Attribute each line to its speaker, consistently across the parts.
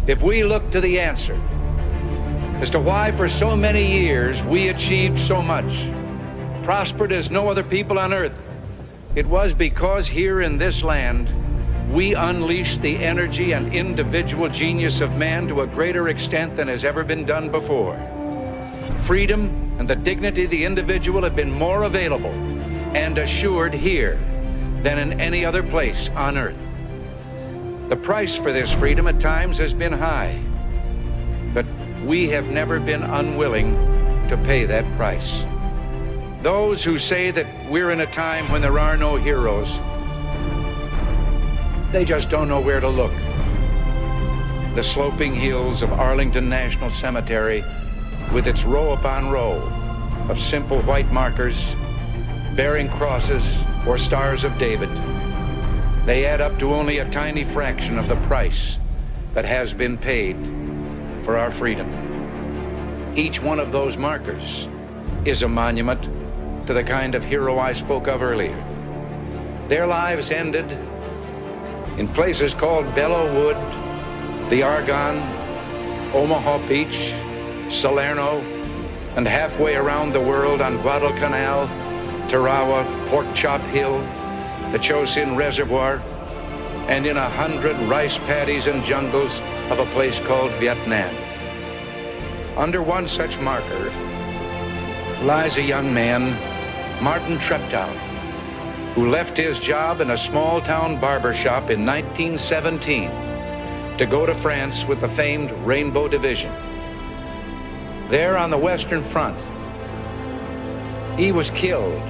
Speaker 1: if we look to the answer as to why for so many years we achieved so much, prospered as no other people on earth, it was because here in this land we unleashed the energy and individual genius of man to a greater extent than has ever been done before. Freedom and the dignity of the individual have been more available and assured here than in any other place on earth. The price for this freedom at times has been high, but we have never been unwilling to pay that price. Those who say that we're in a time when there are no heroes, they just don't know where to look. The sloping hills of Arlington National Cemetery, with its row upon row of simple white markers bearing crosses or stars of David, they add up to only a tiny fraction of the price that has been paid for our freedom. Each one of those markers is a monument to the kind of hero I spoke of earlier. Their lives ended in places called Belleau Wood, the Argonne, Omaha Beach, Salerno, and halfway around the world on Guadalcanal, Tarawa, Pork Chop Hill, the Chosin Reservoir, and in 100 rice paddies and jungles of a place called Vietnam. Under one such marker lies a young man, Martin Treptow, who left his job in a small-town barber shop in 1917 to go to France with the famed Rainbow Division. There on the Western Front, he was killed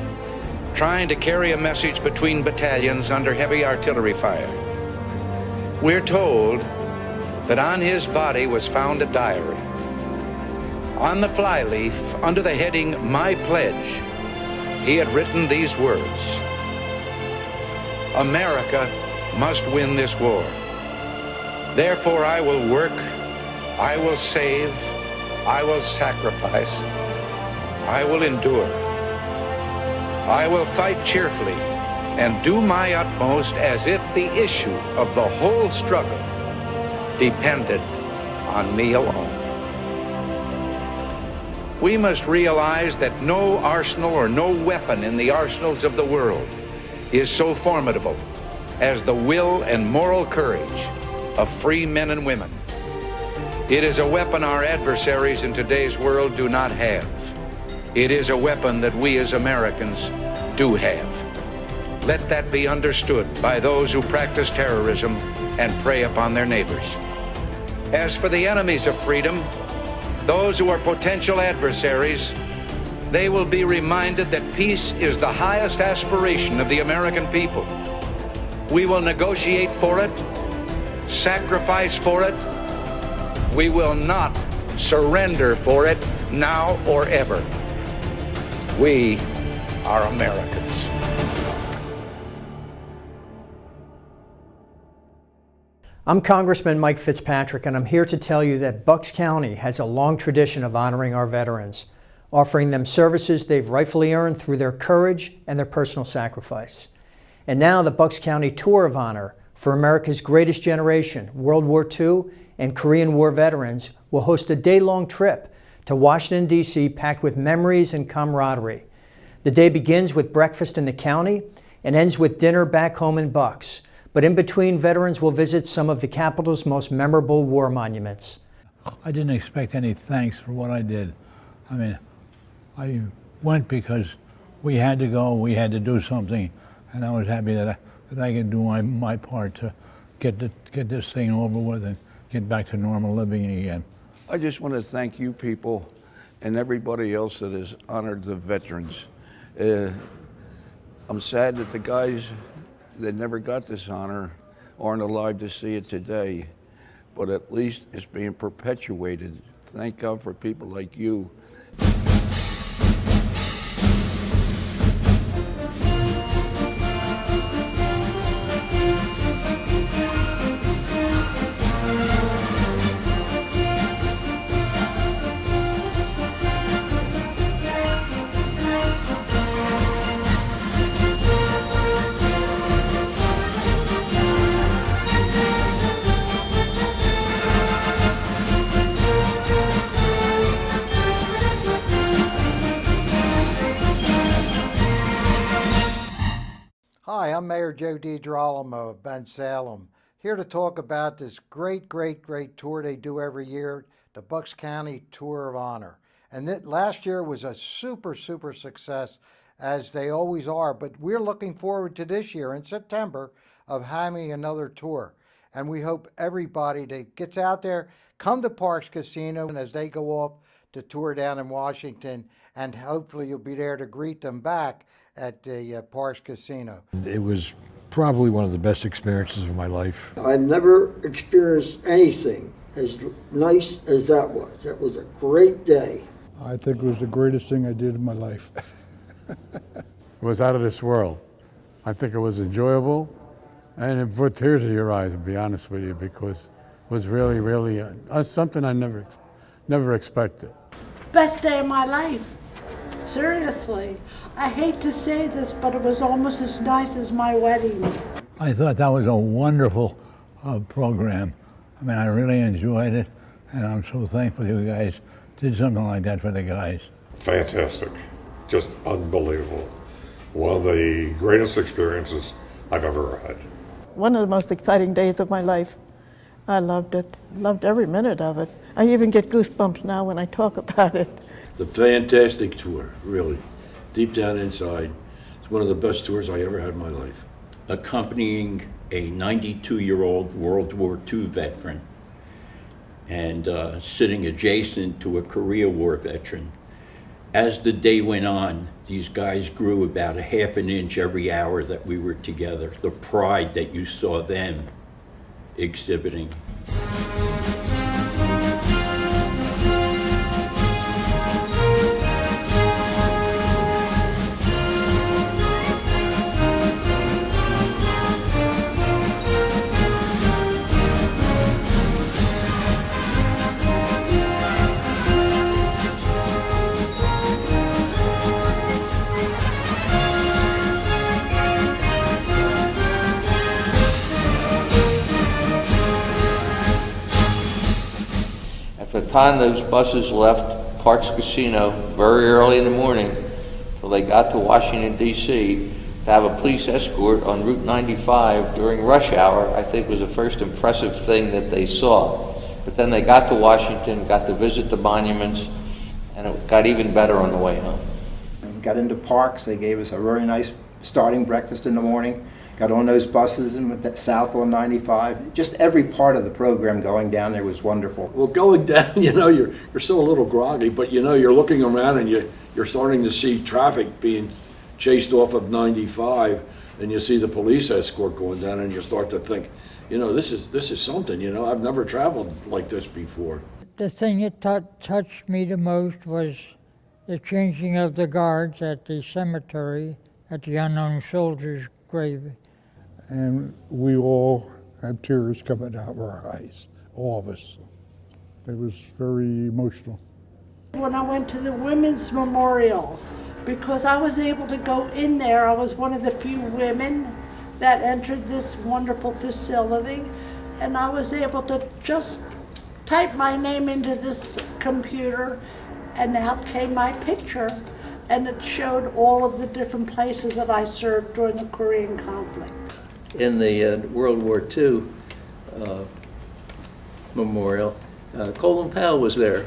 Speaker 1: trying to carry a message between battalions under heavy artillery fire. We're told that on his body was found a diary. On the flyleaf, under the heading, My Pledge, he had written these words: America must win this war. Therefore I will work, I will save, I will sacrifice, I will endure. I will fight cheerfully and do my utmost as if the issue of the whole struggle depended on me alone. We must realize that no arsenal or no weapon in the arsenals of the world is so formidable as the will and moral courage of free men and women. It is a weapon our adversaries in today's world do not have. It is a weapon that we as Americans do have. Let that be understood by those who practice terrorism and prey upon their neighbors. As for the enemies of freedom, those who are potential adversaries, they will be reminded that peace is the highest aspiration of the American people. We will negotiate for it, sacrifice for it. We will not surrender for it now or ever. We are Americans.
Speaker 2: I'm Congressman Mike Fitzpatrick, and I'm here to tell you that Bucks County has a long tradition of honoring our veterans, offering them services they've rightfully earned through their courage and their personal sacrifice. And now the Bucks County Tour of Honor for America's Greatest Generation, World War II and Korean War veterans will host a day-long trip to Washington, D.C. packed with memories and camaraderie. The day begins with breakfast in the county and ends with dinner back home in Bucks. But in between, veterans will visit some of the capital's most memorable war monuments.
Speaker 3: I didn't expect any thanks for what I did. I mean, I went because we had to go, we had to do something, and I was happy that I could do my part to get this thing over with and get back to normal living again.
Speaker 4: I just want to thank you people and everybody else that has honored the veterans. I'm sad that the guys that never got this honor aren't alive to see it today, but at least it's being perpetuated. Thank God for people like you.
Speaker 5: Hi, I'm Mayor Joe DiGirolamo of Bensalem, here to talk about this great tour they do every year, the Bucks County Tour of Honor. And last year was a super success, as they always are, but we're looking forward to this year in September of having another tour. And we hope everybody that gets out there, come to Parx Casino, and as they go off to tour down in Washington, and hopefully you'll be there to greet them back at the Parx Casino.
Speaker 6: It was probably one of the best experiences of my life.
Speaker 7: I've never experienced anything as nice as that was. That was a great day.
Speaker 8: I think it was the greatest thing I did in my life. It was out of this world. I think it was enjoyable, and it brought tears to your eyes, to be honest with you, because it was really something I never expected.
Speaker 9: Best day of my life. Seriously. I hate to say this, but it was almost as nice as my wedding.
Speaker 3: I thought that was a wonderful program. I mean, I really enjoyed it, and I'm so thankful you guys did something like that for the guys.
Speaker 10: Fantastic. Just unbelievable. One of the greatest experiences I've ever had.
Speaker 11: One of the most exciting days of my life. I loved it. Loved every minute of it. I even get goosebumps now when I talk about it.
Speaker 12: It's a fantastic tour, really. Deep down inside, it's one of the best tours I ever had in my life.
Speaker 13: Accompanying a 92-year-old World War II veteran and sitting adjacent to a Korea War veteran. As the day went on, these guys grew about a half an inch every hour that we were together. The pride that you saw them exhibiting.
Speaker 14: By the time those buses left Parx Casino very early in the morning, till they got to Washington, D.C., to have a police escort on Route 95 during rush hour, I think was the first impressive thing that they saw. But then they got to Washington, got to visit the monuments, and it got even better on the way home.
Speaker 15: Got into Parx, they gave us a very nice starting breakfast in the morning. Got on those buses and went south on 95. Just every part of the program going down there was wonderful.
Speaker 12: Well, going down, you're still a little groggy, but you're looking around and you're starting to see traffic being chased off of 95, and you see the police escort going down, and you start to think, this is something. I've never traveled like this before.
Speaker 16: The thing that touched me the most was the changing of the guards at the cemetery at the unknown soldiers' grave.
Speaker 8: And we all had tears coming out of our eyes, all of us. It was very emotional.
Speaker 9: When I went to the Women's Memorial, because I was able to go in there, I was one of the few women that entered this wonderful facility, and I was able to just type my name into this computer, and out came my picture, and it showed all of the different places that I served during the Korean conflict.
Speaker 17: In the World War II memorial, Colin Powell was there,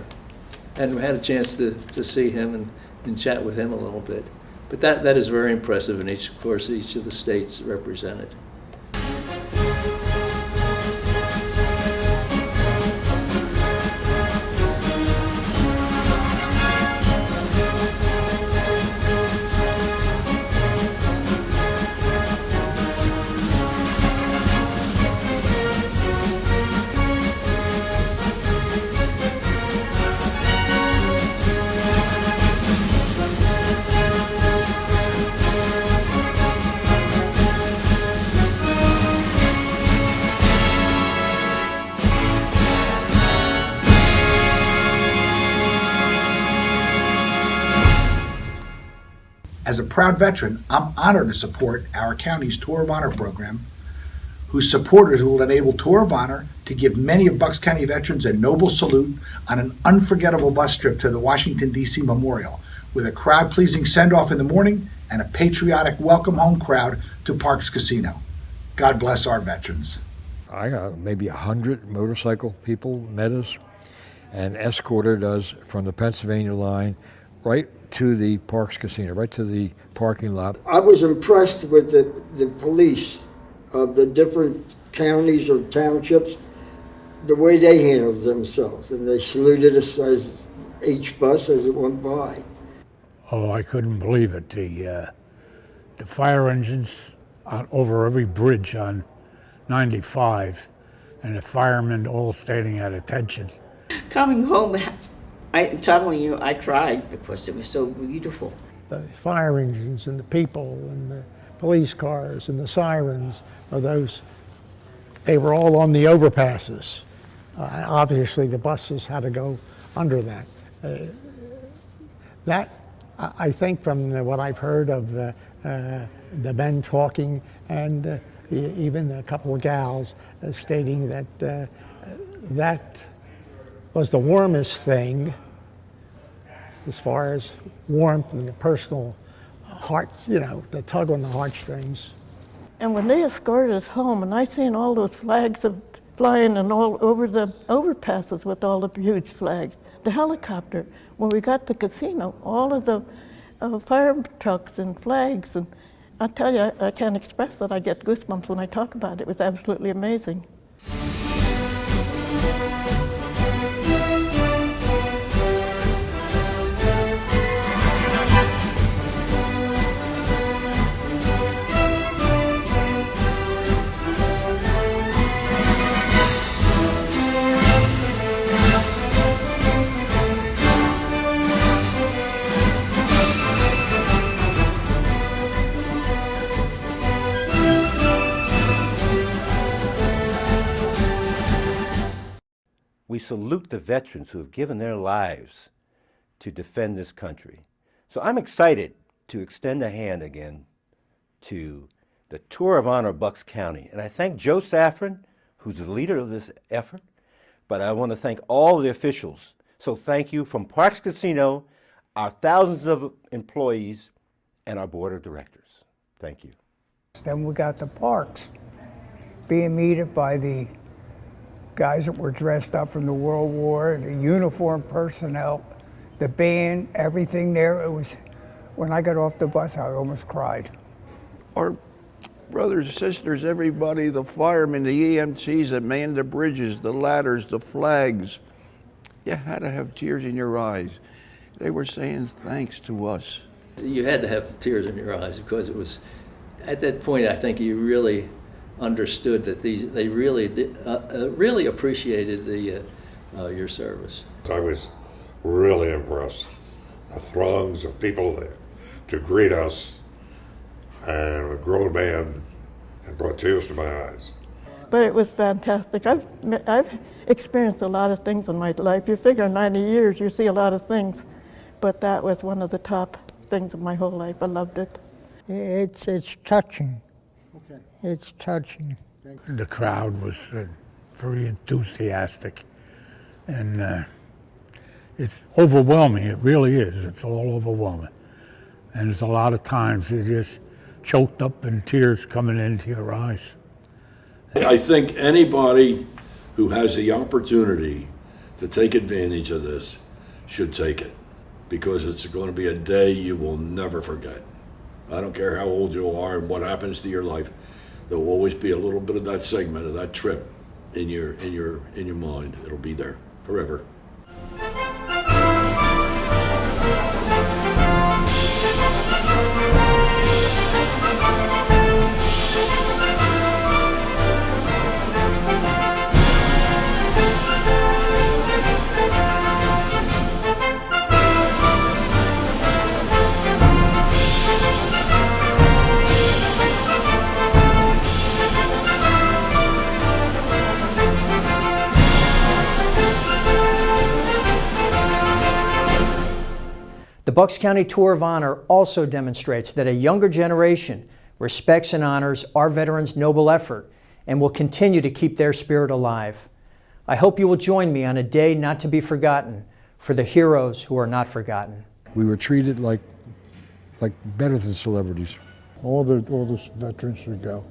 Speaker 17: and we had a chance to see him and chat with him a little bit. But that is very impressive, and of course each of the states represented.
Speaker 18: As a proud veteran, I'm honored to support our county's Tour of Honor program, whose supporters will enable Tour of Honor to give many of Bucks County veterans a noble salute on an unforgettable bus trip to the Washington, D.C. Memorial, with a crowd-pleasing send-off in the morning and a patriotic welcome home crowd to Parks Casino. God bless our veterans.
Speaker 6: I got maybe 100 motorcycle people met us and escorted us from the Pennsylvania line right to the Parks Casino, right to the parking lot.
Speaker 7: I was impressed with the police of the different counties or townships, the way they handled themselves, and they saluted us as each bus as it went by.
Speaker 3: Oh, I couldn't believe it. The fire engines over every bridge on 95, and the firemen all standing at attention.
Speaker 19: Coming home, I'm telling you, I cried because it was so beautiful.
Speaker 20: The fire engines and the people and the police cars and the sirens they were all on the overpasses. Obviously, the buses had to go under that. That, I think, from what I've heard of the men talking and even a couple of gals stating that that was the warmest thing as far as warmth and the personal hearts, the tug on the heartstrings.
Speaker 11: And when they escorted us home, and I seen all those flags flying and all over the overpasses with all the huge flags, the helicopter, when we got to the casino, all of the fire trucks and flags, and I tell you, I can't express that. I get goosebumps when I talk about it. It was absolutely amazing.
Speaker 21: We salute the veterans who have given their lives to defend this country. So I'm excited to extend a hand again to the Tour of Honor Bucks County. And I thank Joe Safran, who's the leader of this effort, but I want to thank all the officials. So thank you from Parks Casino, our thousands of employees, and our board of directors. Thank you.
Speaker 22: Then we got the parks being meted by the guys that were dressed up from the World War, the uniformed personnel, the band, everything there. It was, when I got off the bus, I almost cried.
Speaker 4: Our brothers and sisters, everybody, the firemen, the EMTs that manned the bridges, the ladders, the flags, you had to have tears in your eyes. They were saying thanks to us.
Speaker 17: You had to have tears in your eyes because it was, at that point, I think you really understood that they really really appreciated your service.
Speaker 10: I was really impressed. The throngs of people there to greet us, and a grown man, and brought tears to my eyes.
Speaker 11: But it was fantastic. I've experienced a lot of things in my life. You figure 90 years, you see a lot of things, but that was one of the top things of my whole life. I loved it.
Speaker 16: It's touching.
Speaker 22: Okay.
Speaker 16: It's touching.
Speaker 3: The crowd was very enthusiastic, and it's overwhelming. It really is. It's all overwhelming. And there's a lot of times you're just choked up and tears coming into your eyes.
Speaker 12: I think anybody who has the opportunity to take advantage of this should take it, because it's going to be a day you will never forget. I don't care how old you are and what happens to your life. There will always be a little bit of that segment of that trip in your mind. It'll be there forever.
Speaker 2: The Bucks County Tour of Honor also demonstrates that a younger generation respects and honors our veterans' noble effort and will continue to keep their spirit alive. I hope you will join me on a day not to be forgotten for the heroes who are not forgotten.
Speaker 6: We were treated like better than celebrities.
Speaker 8: All the veterans should go.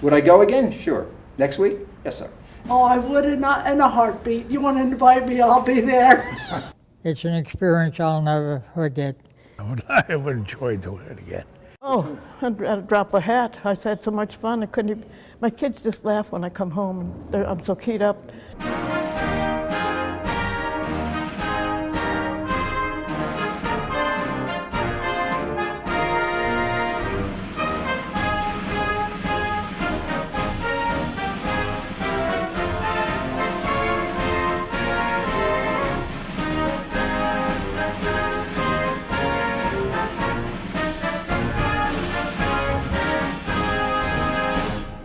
Speaker 15: Would I go again? Sure. Next week? Yes, sir.
Speaker 9: Oh, I would in a heartbeat. You want to invite me, I'll be there.
Speaker 16: It's an experience I'll never forget.
Speaker 3: I would enjoy doing it again.
Speaker 11: Oh, I'd drop a hat. I had so much fun. I couldn't even, my kids just laugh when I come home. I'm so keyed up.